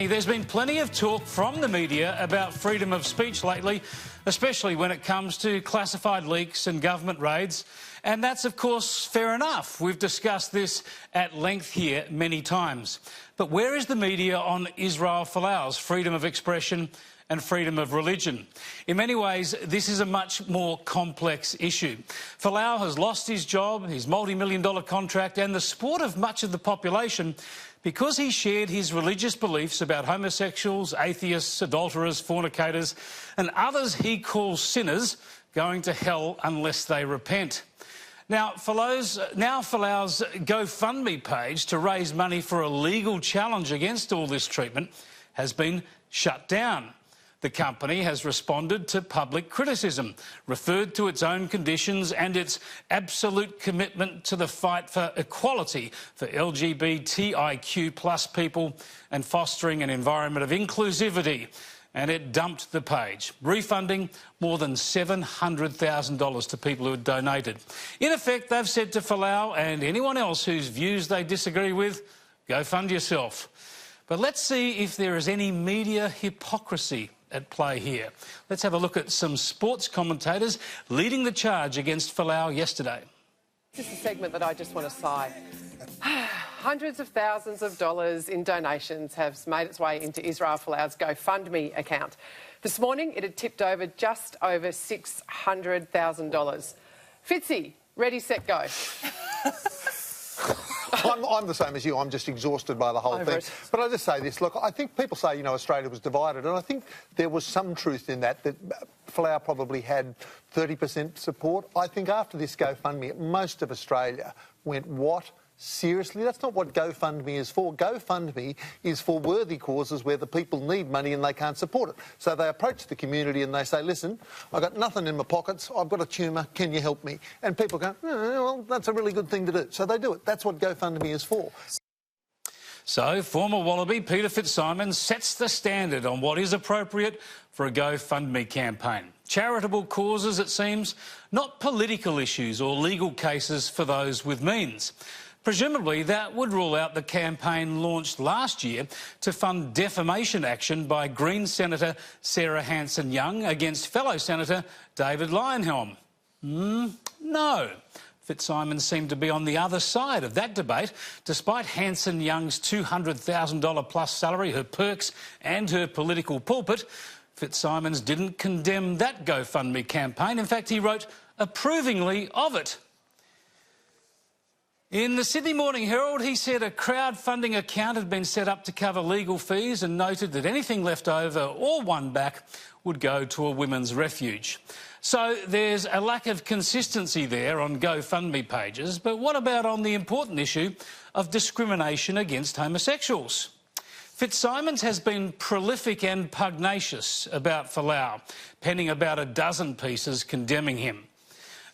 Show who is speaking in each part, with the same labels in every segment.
Speaker 1: There's been plenty of talk from the media about freedom of speech lately, especially when it comes to classified leaks and government raids. And that's, of course, fair enough. We've discussed this at length here many times. But where is the media on Israel Folau's freedom of expression and freedom of religion? In many ways, this is a much more complex issue. Folau has lost his job, his multi-million-dollar contract and the support of much of the population because he shared his religious beliefs about homosexuals, atheists, adulterers, fornicators and others he calls sinners going to hell unless they repent. Now, Folau's GoFundMe page to raise money for a legal challenge against all this treatment has been shut down. The company has responded to public criticism, referred to its own conditions and its absolute commitment to the fight for equality for LGBTIQ+ people and fostering an environment of inclusivity. And it dumped the page, refunding more than $700,000 to people who had donated. In effect, they've said to Folau and anyone else whose views they disagree with, go fund yourself. But let's see if there is any media hypocrisy at play here. Let's have a look at some sports commentators leading the charge against Folau yesterday.
Speaker 2: This is a segment that I just want to sigh. Hundreds of thousands of dollars in donations have made its way into Israel Folau's GoFundMe account. This morning it had tipped over just over $600,000. Fitzy, ready, set, go.
Speaker 3: I'm the same as you. I'm just exhausted by the whole thing. But I'll just say this. Look, I think people say, Australia was divided, and I think there was some truth in that Folau probably had 30% support. I think after this GoFundMe, most of Australia went, what? Seriously? That's not what GoFundMe is for. GoFundMe is for worthy causes where the people need money and they can't support it. So they approach the community and they say, listen, I've got nothing in my pockets, I've got a tumour, can you help me? And people go, well, that's a really good thing to do. So they do it. That's what GoFundMe is for.
Speaker 1: So, former Wallaby Peter Fitzsimons sets the standard on what is appropriate for a GoFundMe campaign. Charitable causes, it seems, not political issues or legal cases for those with means. Presumably, that would rule out the campaign launched last year to fund defamation action by Green Senator Sarah Hanson-Young against fellow Senator David Leyonhjelm. No. Fitzsimons seemed to be on the other side of that debate. Despite Hanson-Young's $200,000 plus salary, her perks and her political pulpit, Fitzsimons didn't condemn that GoFundMe campaign. In fact, he wrote approvingly of it. In the Sydney Morning Herald, he said a crowdfunding account had been set up to cover legal fees and noted that anything left over or won back would go to a women's refuge. So there's a lack of consistency there on GoFundMe pages, but what about on the important issue of discrimination against homosexuals? Fitzsimons has been prolific and pugnacious about Folau, penning about a dozen pieces condemning him.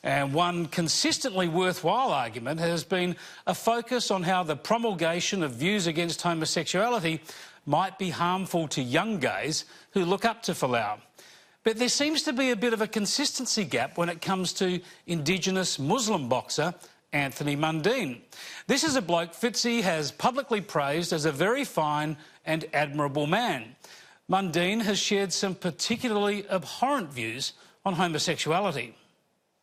Speaker 1: And one consistently worthwhile argument has been a focus on how the promulgation of views against homosexuality might be harmful to young gays who look up to Folau. But there seems to be a bit of a consistency gap when it comes to Indigenous Muslim boxer Anthony Mundine. This is a bloke Fitzy has publicly praised as a very fine and admirable man. Mundine has shared some particularly abhorrent views on homosexuality.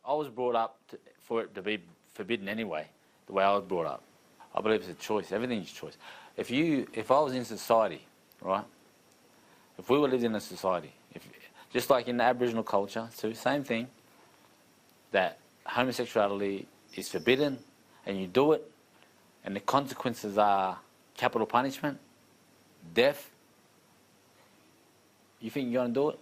Speaker 4: I was brought up for it to be forbidden anyway, the way I was brought up. I believe it's a choice. Everything's a choice. If I was in society, right, if we were living in a society, just like in the Aboriginal culture, it's the same thing, that homosexuality is forbidden and you do it and the consequences are capital punishment, death, you think you're going to do it?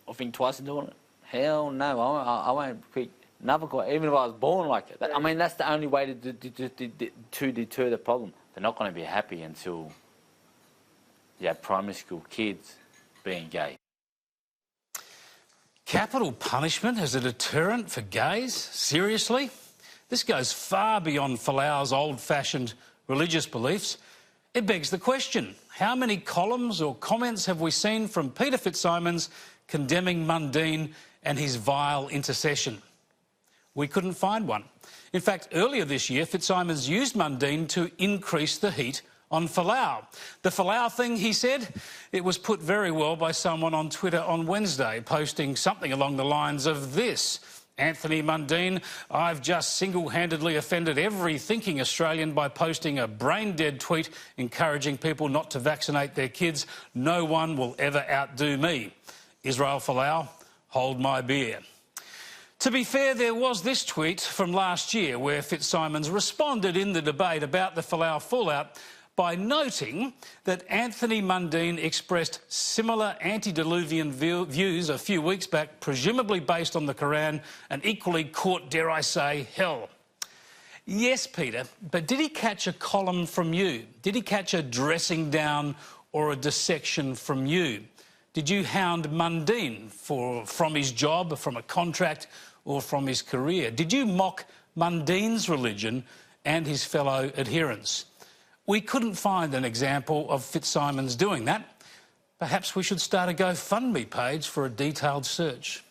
Speaker 4: Or think twice of doing it? Hell no, I won't quit. Never quit, even if I was born like it. I mean, that's the only way to deter the problem. They're not going to be happy until you have primary school kids being gay.
Speaker 1: Capital punishment as a deterrent for gays? Seriously? This goes far beyond Folau's old-fashioned religious beliefs. It begs the question, how many columns or comments have we seen from Peter Fitzsimons condemning Mundine and his vile intercession? We couldn't find one. In fact, earlier this year, Fitzsimons used Mundine to increase the heat on Folau. The Folau thing, he said, it was put very well by someone on Twitter on Wednesday, posting something along the lines of this. Anthony Mundine, I've just single-handedly offended every thinking Australian by posting a brain-dead tweet encouraging people not to vaccinate their kids. No one will ever outdo me. Israel Folau, hold my beer. To be fair, there was this tweet from last year where Fitzsimons responded in the debate about the Folau fallout by noting that Anthony Mundine expressed similar antediluvian views a few weeks back, presumably based on the Quran, and equally caught, dare I say, hell. Yes, Peter, but did he catch a column from you? Did he catch a dressing down or a dissection from you? Did you hound Mundine from his job, from a contract, or from his career? Did you mock Mundine's religion and his fellow adherents? We couldn't find an example of Fitzsimons doing that. Perhaps we should start a GoFundMe page for a detailed search.